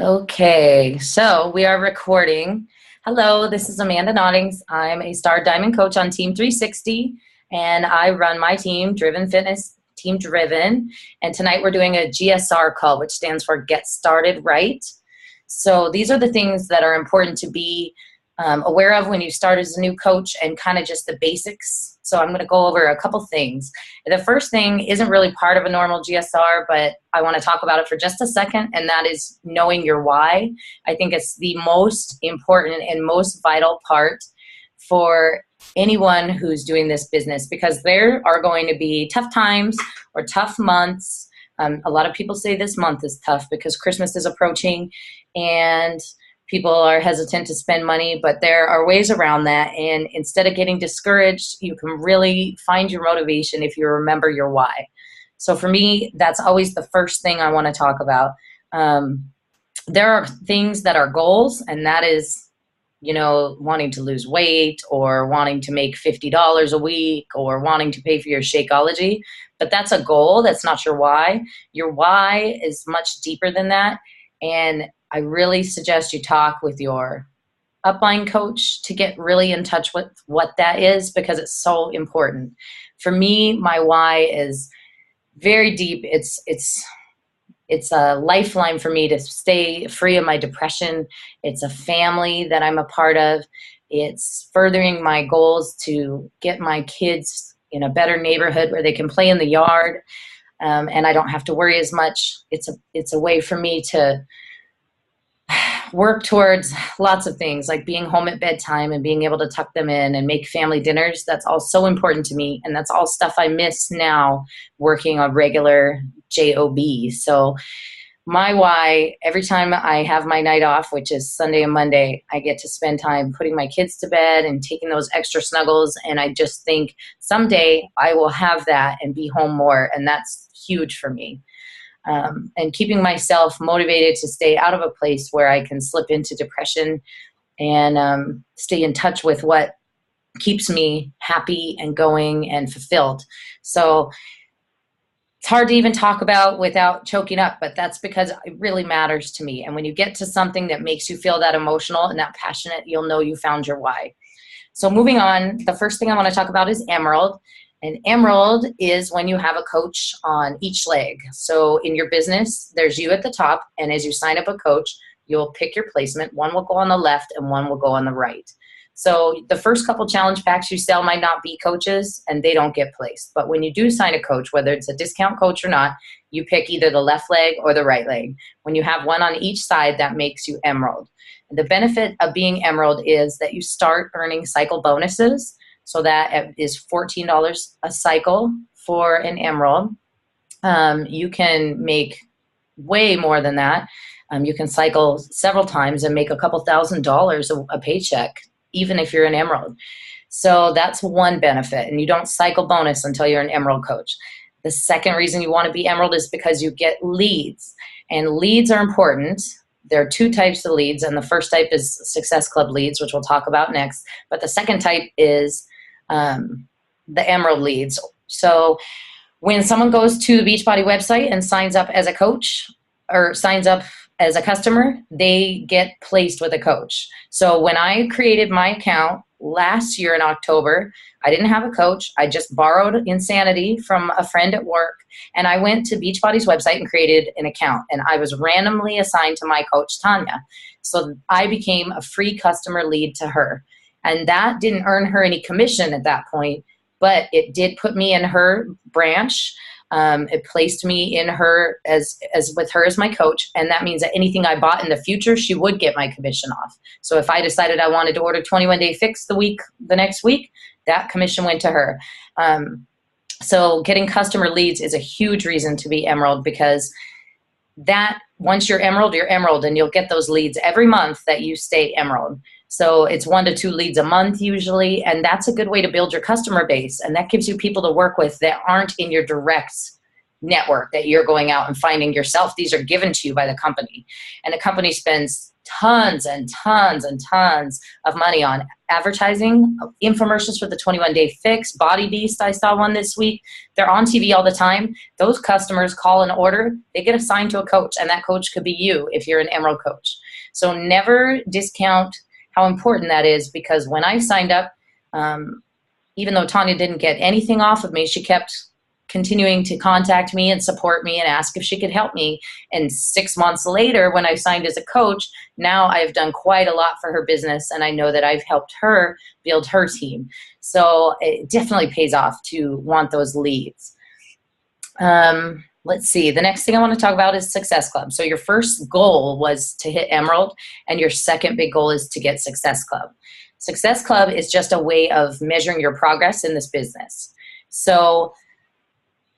Okay, so we are recording. Hello, this is Amanda Noddings. I'm a Star Diamond Coach on Team 360, and I run my team, Driven Fitness, Team Driven. And tonight we're doing a GSR call, which stands for Get Started Right. So these are the things that are important to be aware of when you start as a new coach, and kind of just the basics. So I'm going to go over a couple things. The first thing isn't really part of a normal GSR, but I want to talk about it for just a second, and that is knowing your why. I think it's the most important and most vital part for anyone who's doing this business, because there are going to be tough times or tough months. A lot of people say this month is tough because Christmas is approaching and people are hesitant to spend money, but there are ways around that. And instead of getting discouraged, you can really find your motivation if you remember your why. So for me, that's always the first thing I want to talk about. There are things that are goals, and that is, wanting to lose weight or wanting to make $50 a week or wanting to pay for your Shakeology. But that's a goal. That's not your why. Your why is much deeper than that. And I really suggest you talk with your upline coach to get really in touch with what that is, because it's so important. For me, my why is very deep. It's a lifeline for me to stay free of my depression. It's a family that I'm a part of. It's furthering my goals to get my kids in a better neighborhood where they can play in the yard, and I don't have to worry as much. It's a way for me to work towards lots of things, like being home at bedtime and being able to tuck them in and make family dinners. That's all so important to me, and that's all stuff I miss now working a regular job. So my why, every time I have my night off, which is Sunday and Monday, I get to spend time putting my kids to bed and taking those extra snuggles, and I just think someday I will have that and be home more, and that's huge for me. And keeping myself motivated to stay out of a place where I can slip into depression, and stay in touch with what keeps me happy and going and fulfilled. So it's hard to even talk about without choking up, but that's because it really matters to me. And when you get to something that makes you feel that emotional and that passionate, you'll know you found your why. So moving on, the first thing I want to talk about is Emerald. And Emerald is when you have a coach on each leg. So in your business, there's you at the top, and as you sign up a coach, you'll pick your placement. One will go on the left and one will go on the right. So the first couple challenge packs you sell might not be coaches, and they don't get placed. But when you do sign a coach, whether it's a discount coach or not, you pick either the left leg or the right leg. When you have one on each side, that makes you Emerald. And the benefit of being Emerald is that you start earning cycle bonuses. So that is $14 a cycle for an Emerald. You can make way more than that. You can cycle several times and make a couple $1,000s a paycheck, even if you're an Emerald. So that's one benefit, and you don't cycle bonus until you're an Emerald coach. The second reason you want to be Emerald is because you get leads, and leads are important. There are two types of leads, and the first type is Success Club leads, which we'll talk about next. But the second type is the Emerald leads. So when someone goes to the Beachbody website and signs up as a coach or signs up as a customer, they get placed with a coach. So when I created my account last year in October, I didn't have a coach. I just borrowed insanity from a friend at work, and I went to Beachbody's website and created an account, and I was randomly assigned to my coach, Tanya. So I became a free customer lead to her. And that didn't earn her any commission at that point, but it did put me in her branch. It placed me in her as with her as my coach. And that means that anything I bought in the future, she would get my commission off. So if I decided I wanted to order 21-day fix the next week, that commission went to her. So getting customer leads is a huge reason to be Emerald, because that once you're Emerald, and you'll get those leads every month that you stay Emerald. So it's 1 to 2 leads a month usually, and that's a good way to build your customer base. And that gives you people to work with that aren't in your direct network that you're going out and finding yourself. These are given to you by the company. And the company spends tons and tons and tons of money on advertising, infomercials for the 21-day fix, Body Beast. I saw one this week. They're on TV all the time. Those customers call an order, they get assigned to a coach, and that coach could be you if you're an Emerald coach. So never discount how important that is, because when I signed up, even though Tanya didn't get anything off of me, she kept continuing to contact me and support me and ask if she could help me. And 6 months later, when I signed as a coach, now I've done quite a lot for her business, and I know that I've helped her build her team. So it definitely pays off to want those leads. Let's see. The next thing I want to talk about is Success Club. So your first goal was to hit Emerald, and your second big goal is to get Success Club. Success Club is just a way of measuring your progress in this business. So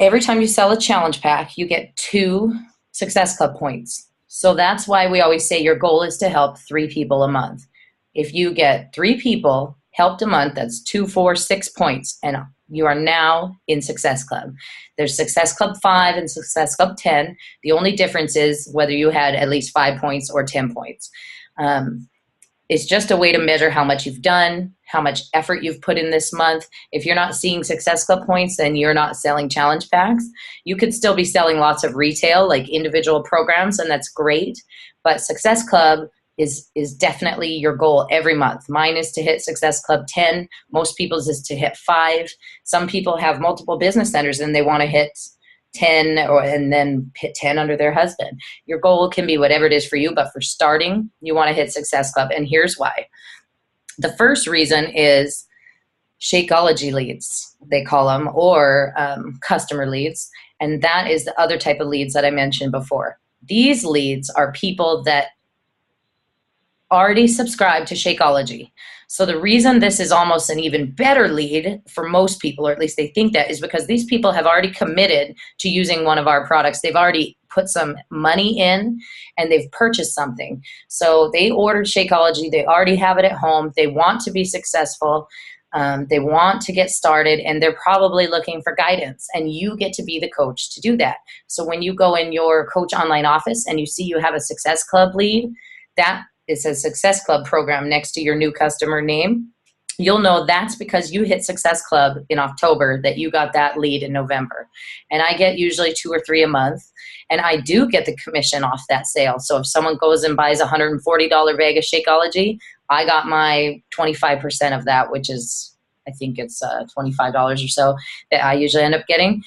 every time you sell a challenge pack, you get 2 Success Club points. So that's why we always say your goal is to help 3 people a month. If you get 3 people helped a month, that's 2, 4, 6 points, and you are now in Success Club. There's Success Club 5 and Success Club 10. The only difference is whether you had at least 5 points or 10 points. It's just a way to measure how much you've done, how much effort you've put in this month. If you're not seeing Success Club points, then you're not selling challenge packs. You could still be selling lots of retail, like individual programs, and that's great. But Success Club is definitely your goal every month. Mine is to hit Success Club 10. Most people's is to hit 5. Some people have multiple business centers and they want to hit 10 and then hit 10 under their husband. Your goal can be whatever it is for you, but for starting, you want to hit Success Club, and here's why. The first reason is Shakeology leads, they call them, or customer leads, and that is the other type of leads that I mentioned before. These leads are people that already subscribe to Shakeology. So the reason this is almost an even better lead for most people, or at least they think that, is because these people have already committed to using one of our products. They've already put some money in and they've purchased something. So they ordered Shakeology. They already have it at home. They want to be successful. They want to get started, and they're probably looking for guidance, and you get to be the coach to do that. So when you go in your coach online office and you see you have a Success Club lead, that it says Success Club program next to your new customer name, you'll know that's because you hit Success Club in October, that you got that lead in November. And I get usually 2 or 3 a month, and I do get the commission off that sale. So if someone goes and buys a $140 bag of Shakeology, I got my 25% of that, which is, I think it's $25 or so that I usually end up getting.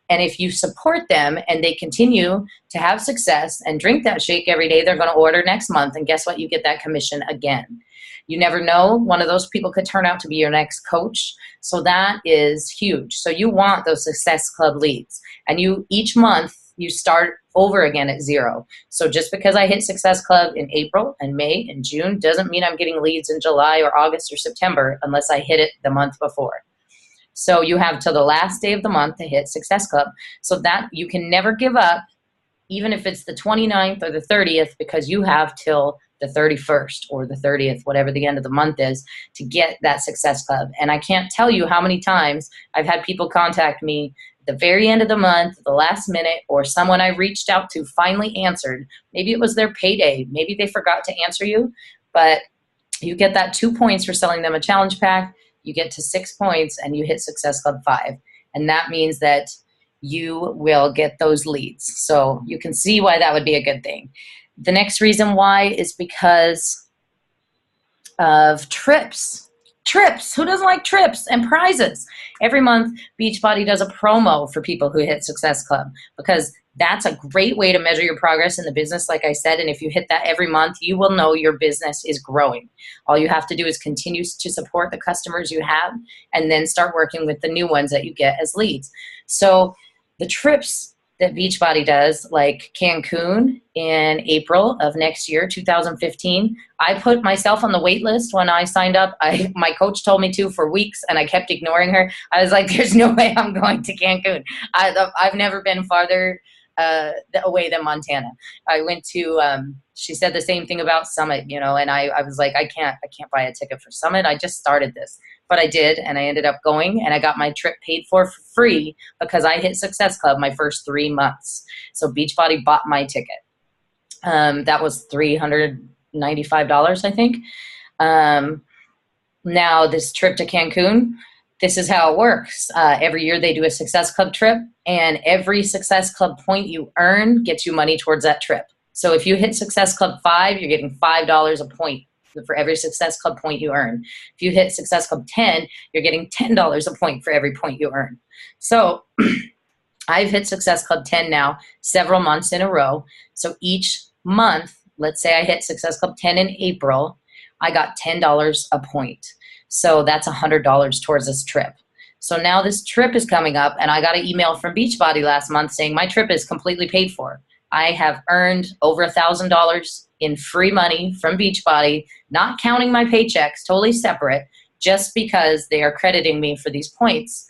And if you support them and they continue to have success and drink that shake every day, they're going to order next month. And guess what? You get that commission again. You never know. One of those people could turn out to be your next coach. So that is huge. So you want those Success Club leads. And each month you start over again at 0. So just because I hit Success Club in April and May and June doesn't mean I'm getting leads in July or August or September unless I hit it the month before. So you have till the last day of the month to hit Success Club, so that you can never give up, even if it's the 29th or the 30th, because you have till the 31st or the 30th, whatever the end of the month is, to get that Success Club. And I can't tell you how many times I've had people contact me at the very end of the month, the last minute, or someone I reached out to finally answered. Maybe it was their payday. Maybe they forgot to answer you, but you get that 2 points for selling them a challenge pack. You get to 6 points and you hit Success Club 5. And that means that you will get those leads. So you can see why that would be a good thing. The next reason why is because of trips. Trips. Who doesn't like trips and prizes? Every month, Beachbody does a promo for people who hit Success Club, because that's a great way to measure your progress in the business, like I said. And if you hit that every month, you will know your business is growing. All you have to do is continue to support the customers you have and then start working with the new ones that you get as leads. So the trips that Beachbody does, like Cancun in April of next year, 2015, I put myself on the wait list when I signed up. My coach told me to for weeks, and I kept ignoring her. I was like, there's no way I'm going to Cancun. I've never been farther away than Montana. I went to, she said the same thing about Summit, and I was like, I can't buy a ticket for Summit. I just started this, but I did. And I ended up going, and I got my trip paid for free because I hit Success Club my first 3 months. So Beachbody bought my ticket. That was $395, I think. Now this trip to Cancun, this is how it works. Every year they do a Success Club trip, and every Success Club point you earn gets you money towards that trip. So if you hit Success Club 5, you're getting $5 a point for every Success Club point you earn. If you hit Success Club 10, you're getting $10 a point for every point you earn. So I've hit Success Club 10 now several months in a row. So each month, let's say I hit Success Club 10 in April, I got $10 a point. So that's $100 towards this trip. So now this trip is coming up, and I got an email from Beachbody last month saying my trip is completely paid for. I have earned over $1,000 in free money from Beachbody, not counting my paychecks, totally separate, just because they are crediting me for these points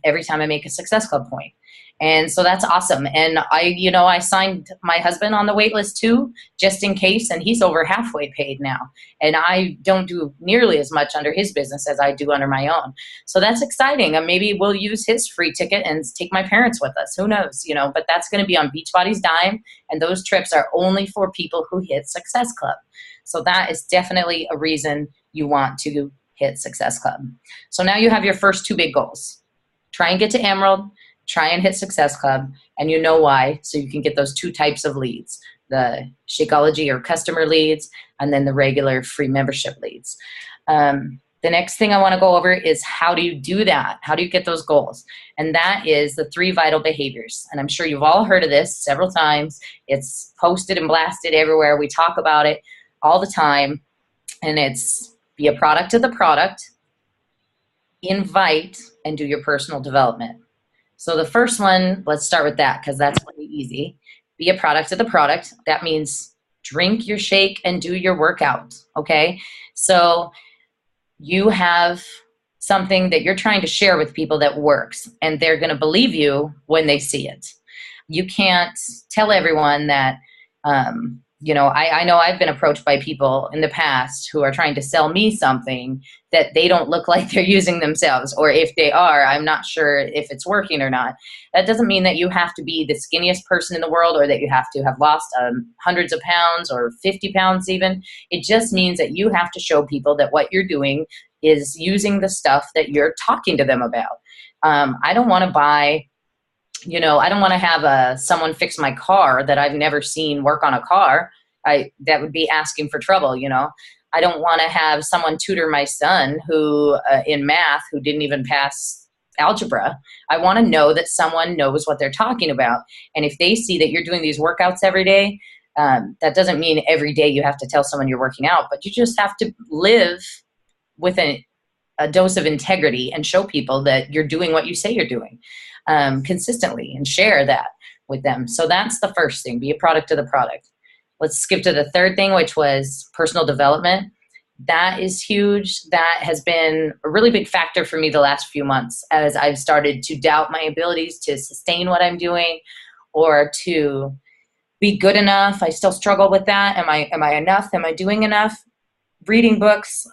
every time I make a Success Club point. And so that's awesome. And I signed my husband on the wait list too, just in case, and he's over halfway paid now. And I don't do nearly as much under his business as I do under my own. So that's exciting. And maybe we'll use his free ticket and take my parents with us. Who knows, but that's going to be on Beachbody's dime. And those trips are only for people who hit Success Club. So that is definitely a reason you want to hit Success Club. So now you have your first two big goals. Try and get to Emerald. Try and hit Success Club, and you know why, so you can get those two types of leads, the Shakeology or customer leads, and then the regular free membership leads. The next thing I want to go over is how do you do that? How do you get those goals? And that is the 3 vital behaviors. And I'm sure you've all heard of this several times. It's posted and blasted everywhere. We talk about it all the time, and it's be a product of the product, invite, and do your personal development. So the first one, let's start with that because that's pretty easy. Be a product of the product. That means drink your shake and do your workout, okay? So you have something that you're trying to share with people that works, and they're going to believe you when they see it. You can't tell everyone that, I know I've been approached by people in the past who are trying to sell me something that they don't look like they're using themselves, or if they are, I'm not sure if it's working or not. That doesn't mean that you have to be the skinniest person in the world, or that you have to have lost hundreds of pounds or 50 pounds even. It just means that you have to show people that what you're doing is using the stuff that you're talking to them about. I don't want to buy I don't want to have someone fix my car that I've never seen work on a car. That would be asking for trouble, I don't want to have someone tutor my son who in math who didn't even pass algebra. I want to know that someone knows what they're talking about. And if they see that you're doing these workouts every day, that doesn't mean every day you have to tell someone you're working out, but you just have to live with a dose of integrity and show people that you're doing what you say you're doing consistently, and share that with them. So that's the first thing, be a product of the product. Let's skip to the third thing, which was personal development. That is huge. That has been a really big factor for me the last few months as I've started to doubt my abilities to sustain what I'm doing or to be good enough. I still struggle with that. Am I enough? Am I doing enough? Reading books,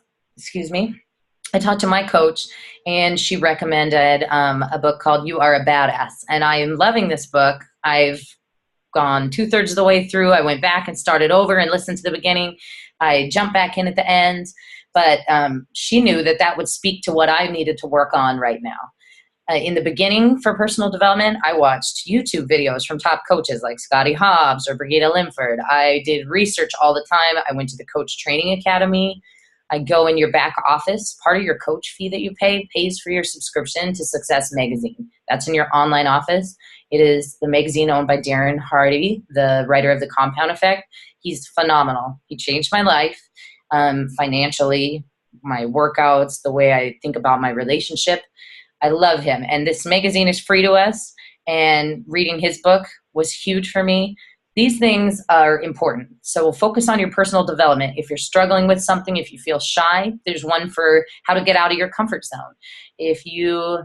I talked to my coach, and she recommended a book called You Are a Badass. And I am loving this book. I've gone 2/3 of the way through. I went back and started over and listened to the beginning. I jumped back in at the end. But she knew that would speak to what I needed to work on right now. In the beginning for personal development, I watched YouTube videos from top coaches like Scotty Hobbs or Brigida Linford. I did research all the time. I went to the Coach Training Academy. I go in your back office. Part of your coach fee that you pay pays for your subscription to Success Magazine. That's in your online office. It is the magazine owned by Darren Hardy, the writer of The Compound Effect. He's phenomenal. He changed my life financially, my workouts, the way I think about my relationship. I love him. And this magazine is free to us. And reading his book was huge for me. These things are important. So focus on your personal development. If you're struggling with something, if you feel shy, there's one for how to get out of your comfort zone. If you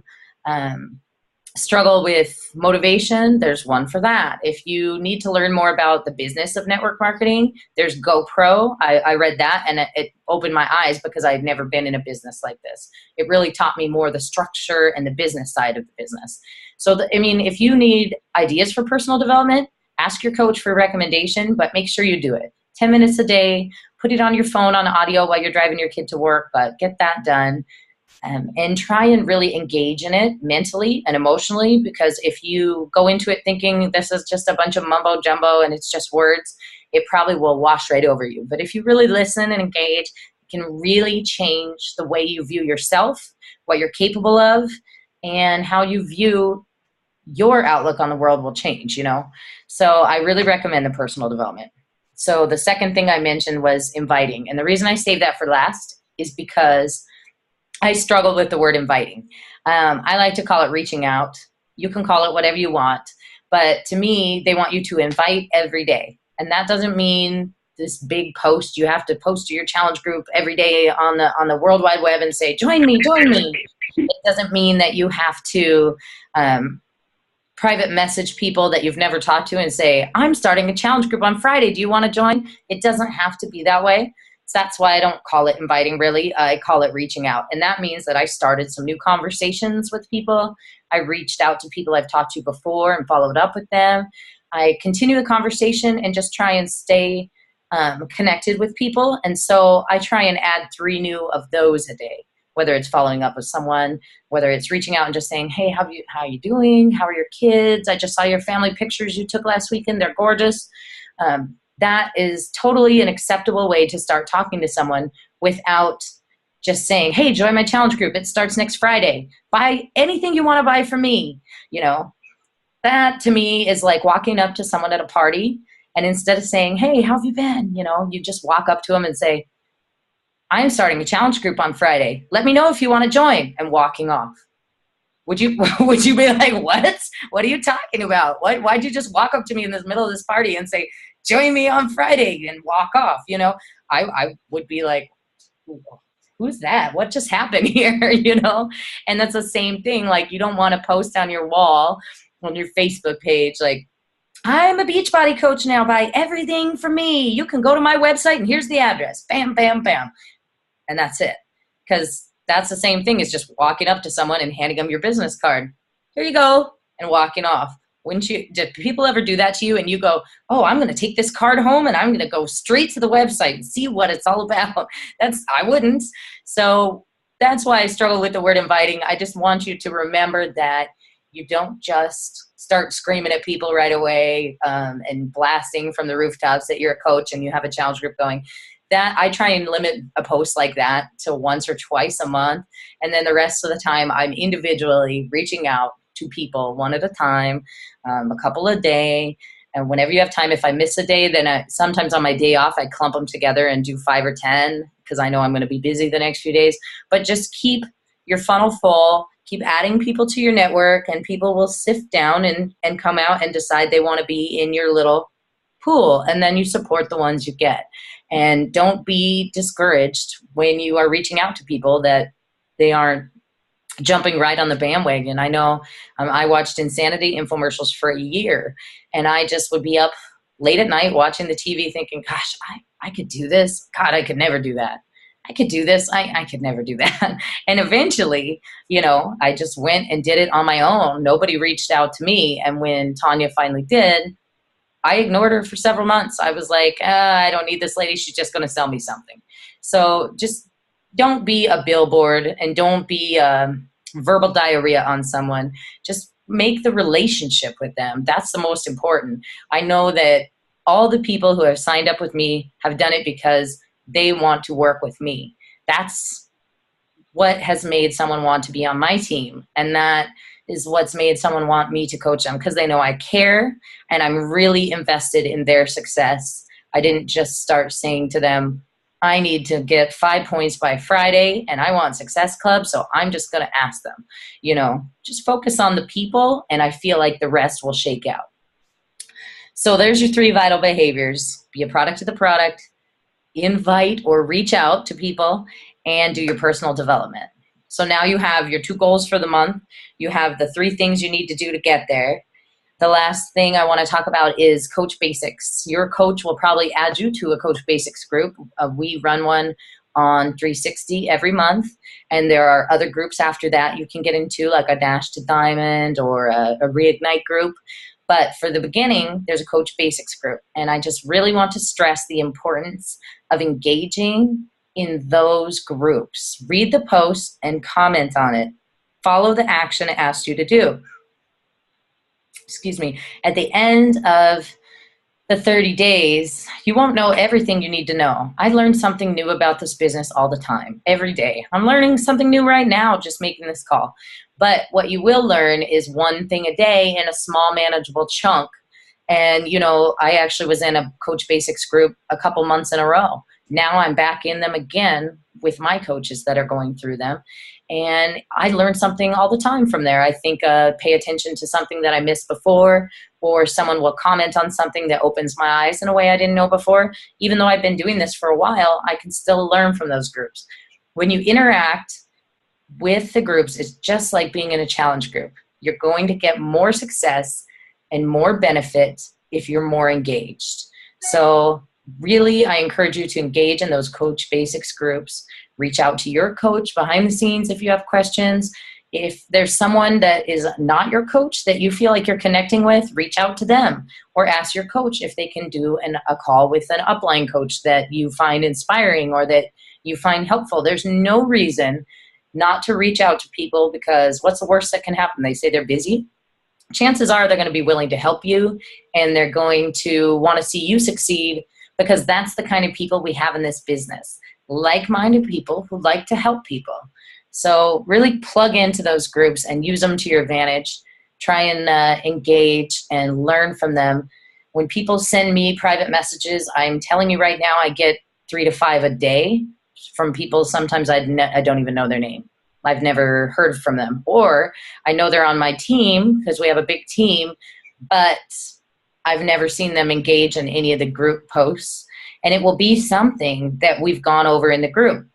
struggle with motivation, there's one for that. If you need to learn more about the business of network marketing, there's GoPro. I read that, and it opened my eyes because I had never been in a business like this. It really taught me more the structure and the business side of the business. So, if you need ideas for personal development, Ask your coach for a recommendation, but make sure you do it. 10 minutes a day, put it on your phone on audio while you're driving your kid to work, but get that done. And try and really engage in it mentally and emotionally, because if you go into it thinking this is just a bunch of mumbo jumbo and it's just words, it probably will wash right over you. But if you really listen and engage, it can really change the way you view yourself, what you're capable of, and how you view your outlook on the world will change, you know? So I really recommend the personal development. So the second thing I mentioned was inviting. And the reason I saved that for last is because I struggle with the word inviting. I like to call it reaching out. You can call it whatever you want. But to me, they want you to invite every day. And that doesn't mean this big post. You have to post to your challenge group every day on the World Wide Web and say, join me, join me. It doesn't mean that you have to private message people that you've never talked to and say, I'm starting a challenge group on Friday. Do you want to join? It doesn't have to be that way. So that's why I don't call it inviting, really. I call it reaching out. And that means that I started some new conversations with people. I reached out to people I've talked to before and followed up with them. I continue the conversation and just try and stay connected with people. And so I try and add 3 new of those a day, whether it's following up with someone, whether it's reaching out and just saying, hey, how are you doing? How are your kids? I just saw your family pictures you took last weekend. They're gorgeous. That is totally an acceptable way to start talking to someone without just saying, hey, join my challenge group. It starts next Friday. Buy anything you want to buy from me. You know, that to me is like walking up to someone at a party, and instead of saying, hey, how have you been? You know, you just walk up to them and say, I'm starting a challenge group on Friday. Let me know if you want to join, and walking off. Would you be like, what? What are you talking about? Why'd you just walk up to me in the middle of this party and say, join me on Friday, and walk off? You know, I would be like, who's that? What just happened here? You know? And that's the same thing. Like, you don't want to post on your wall, on your Facebook page, like, I'm a Beachbody coach now. Buy everything from me. You can go to my website and here's the address. Bam, bam, bam. And that's it. Because that's the same thing as just walking up to someone and handing them your business card. Here you go. And walking off. Did people ever do that to you and you go, oh, I'm going to take this card home and I'm going to go straight to the website and see what it's all about? I wouldn't. So that's why I struggle with the word inviting. I just want you to remember that you don't just start screaming at people right away and blasting from the rooftops that you're a coach and you have a challenge group going. That I try and limit a post like that to once or twice a month. And then the rest of the time I'm individually reaching out to people one at a time, a couple a day. And whenever you have time, if I miss a day, then sometimes on my day off, I clump them together and do 5 or 10 because I know I'm going to be busy the next few days. But just keep your funnel full. Keep adding people to your network, and people will sift down and come out and decide they want to be in your little pool. And then you support the ones you get. And don't be discouraged when you are reaching out to people that they aren't jumping right on the bandwagon. I know I watched Insanity infomercials for a year, and I just would be up late at night watching the TV thinking, gosh, I could do this. God, I could never do that. I could do this. I could never do that. And eventually, you know, I just went and did it on my own. Nobody reached out to me. And when Tanya finally did, I ignored her for several months. I was like, I don't need this lady. She's just going to sell me something. So just don't be a billboard and don't be verbal diarrhea on someone. Just make the relationship with them. That's the most important. I know that all the people who have signed up with me have done it because they want to work with me. That's what has made someone want to be on my team. And that is what's made someone want me to coach them, because they know I care and I'm really invested in their success. I didn't just start saying to them, I need to get 5 points by Friday and I want Success Club, so I'm just going to ask them. You know, just focus on the people and I feel like the rest will shake out. So there's your 3 vital behaviors. Be a product of the product, invite or reach out to people, and do your personal development. So now you have your 2 goals for the month. You have the 3 things you need to do to get there. The last thing I want to talk about is Coach Basics. Your coach will probably add you to a Coach Basics group. We run one on 360 every month, and there are other groups after that you can get into, like a Dash to Diamond or a Reignite group. But for the beginning, there's a Coach Basics group. And I just really want to stress the importance of engaging in those groups. Read the post and comment on it. Follow the action it asks you to do. Excuse me. At the end of the 30 days, you won't know everything you need to know. I learn something new about this business all the time, every day. I'm learning something new right now just making this call. But what you will learn is one thing a day in a small, manageable chunk. And, I actually was in a Coach Basics group a couple months in a row. Now I'm back in them again with my coaches that are going through them. And I learn something all the time from there. I think pay attention to something that I missed before, or someone will comment on something that opens my eyes in a way I didn't know before. Even though I've been doing this for a while, I can still learn from those groups. When you interact with the groups, it's just like being in a challenge group. You're going to get more success and more benefit if you're more engaged. So really, I encourage you to engage in those Coach Basics groups. Reach out to your coach behind the scenes if you have questions. If there's someone that is not your coach that you feel like you're connecting with, reach out to them or ask your coach if they can do a call with an upline coach that you find inspiring or that you find helpful. There's no reason not to reach out to people, because what's the worst that can happen? They say they're busy. Chances are they're going to be willing to help you, and they're going to want to see you succeed, because that's the kind of people we have in this business. Like-minded people who like to help people. So really plug into those groups and use them to your advantage. Try and engage and learn from them. When people send me private messages, I'm telling you right now, I get 3 to 5 a day from people. Sometimes I don't even know their name. I've never heard from them. Or I know they're on my team because we have a big team, but I've never seen them engage in any of the group posts. And it will be something that we've gone over in the group.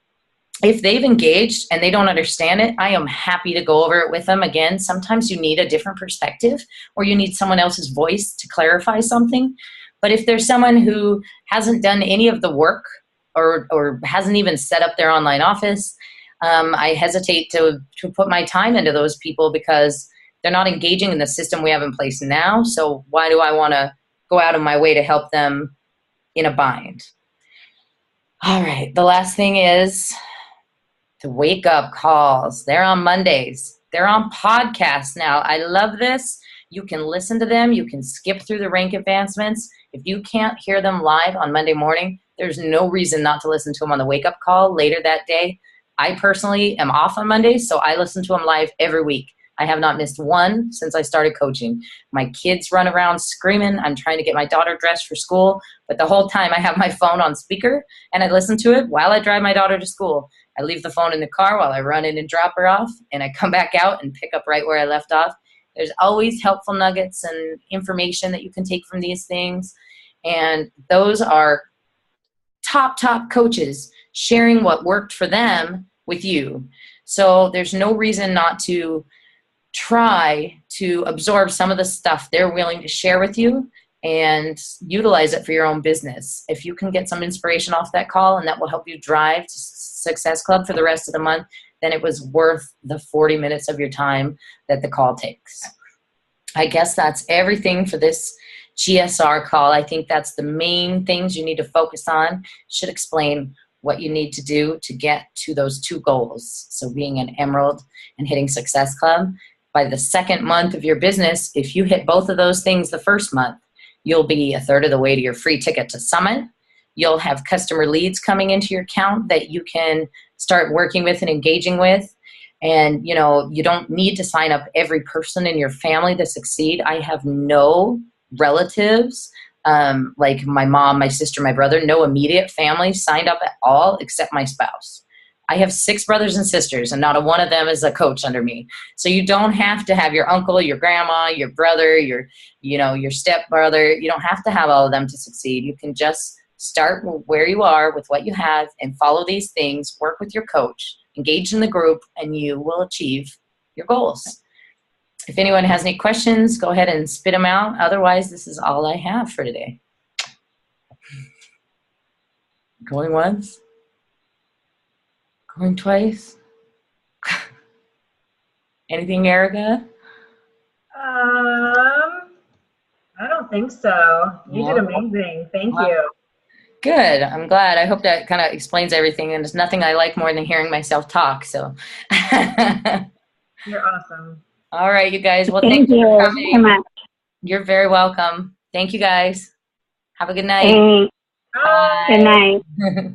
If they've engaged and they don't understand it, I am happy to go over it with them again. Sometimes you need a different perspective, or you need someone else's voice to clarify something. But if there's someone who hasn't done any of the work or hasn't even set up their online office, I hesitate to put my time into those people, because they're not engaging in the system we have in place now. So why do I want to go out of my way to help them in a bind? All right. The last thing is the wake up calls. They're on Mondays. They're on podcasts now. I love this. You can listen to them. You can skip through the rank advancements. If you can't hear them live on Monday morning, there's no reason not to listen to them on the wake up call later that day. I personally am off on Mondays, so I listen to them live every week. I have not missed one since I started coaching. My kids run around screaming. I'm trying to get my daughter dressed for school, but the whole time I have my phone on speaker and I listen to it while I drive my daughter to school. I leave the phone in the car while I run in and drop her off, and I come back out and pick up right where I left off. There's always helpful nuggets and information that you can take from these things. And those are top coaches sharing what worked for them with you. So there's no reason not to try to absorb some of the stuff they're willing to share with you and utilize it for your own business. If you can get some inspiration off that call and that will help you drive to Success Club for the rest of the month, then it was worth the 40 minutes of your time that the call takes. I guess that's everything for this GSR call. I think that's the main things you need to focus on. Should explain what you need to do to get to those 2 goals. So being an Emerald and hitting Success Club. By the second month of your business, if you hit both of those things the first month, you'll be a third of the way to your free ticket to Summit. You'll have customer leads coming into your account that you can start working with and engaging with. And, you don't need to sign up every person in your family to succeed. I have no relatives, like my mom, my sister, my brother, no immediate family signed up at all except my spouse. I have 6 brothers and sisters, and not a one of them is a coach under me. So you don't have to have your uncle, your grandma, your brother, your stepbrother. You don't have to have all of them to succeed. You can just start where you are with what you have and follow these things, work with your coach, engage in the group, and you will achieve your goals. If anyone has any questions, go ahead and spit them out. Otherwise, this is all I have for today. Going once? Going twice? Anything, Erica? I don't think so. You did No? amazing. Thank Well, you. good. I'm glad. I hope that kind of explains everything. And there's nothing I like more than hearing myself talk. So, You're awesome. all right, you guys. Well, thank Thank you for you very coming. much. You're very welcome. Thank you guys. Have a good night. Thanks. Bye. Good night. Bye.